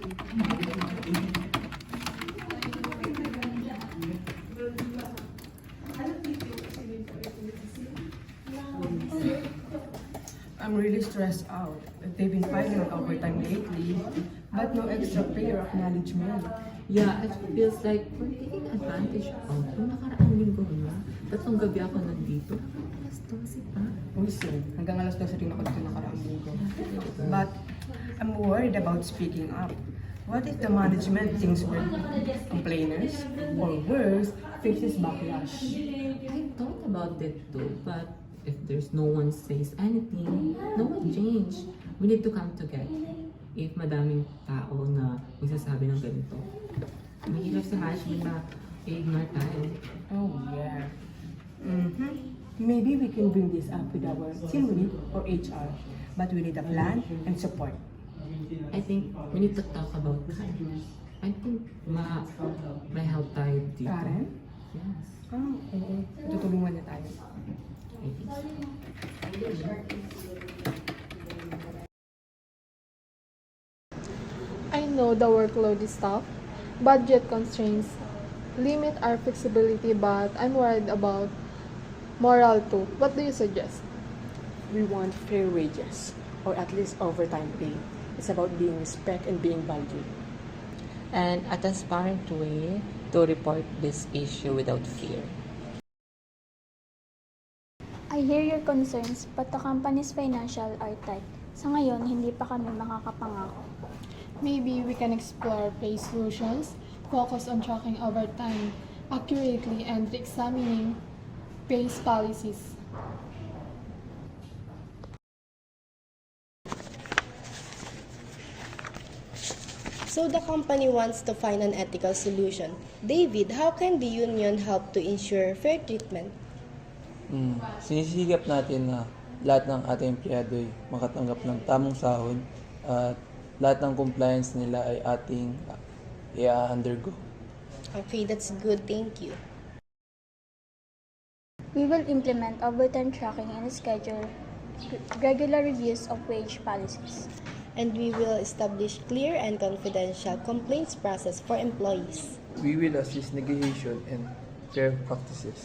I'm really stressed out. They've been fighting on overtime lately, but no extra pay or acknowledgement. Yeah, it feels like we're taking advantage of. Nung nakaraang linggo na, 3 gabi ako nandito. Alas 12 pa. Uy, sir, hanggang alas 12 rin ako dito nakaraang linggo. But I'm worried about speaking up. What if the management thinks we're complainers? Or worse, faces backlash? I thought about that too, but if there's no one says anything, no one change. We need to come together. If madaming tao na magsasabi ng ganito, mahirap sa hashmi na i-ignore tayo. Oh, yeah. Maybe we can bring this up with our team lead or HR, but we need a plan and support. I think we need to talk about Karen. I think may help tayo dito. Karen? Yes. Oo. Tutulungan niya tayo. I think so. I know the workload is tough. Budget constraints limit our flexibility, but I'm worried about morale too. What do you suggest? We want fair wages, or at least overtime pay. It's about being respected and being valued. And a transparent way to report this issue without fear. I hear your concerns, but the company's financial are tight. Sa ngayon, hindi pa kami makakapangako. Maybe we can explore pay solutions, focus on tracking overtime accurately, and examining pay policies. So the company wants to find an ethical solution. David, how can the union help to ensure fair treatment? Sinisigap natin na lahat ng ating empleyado ay makatanggap ng tamang sahod at lahat ng compliance nila ay ating i-undergo. Okay, that's good. Thank you. We will implement overtime tracking and schedule regular reviews of wage policies. And we will establish clear and confidential complaints process for employees. We will assist negotiation and fair practices.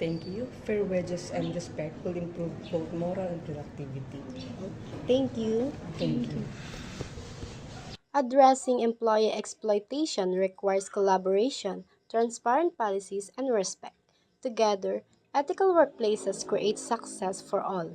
Thank you. Fair wages and respect will improve both moral and productivity. Thank you. Thank you. Addressing employee exploitation requires collaboration, transparent policies, and respect. Together, ethical workplaces create success for all.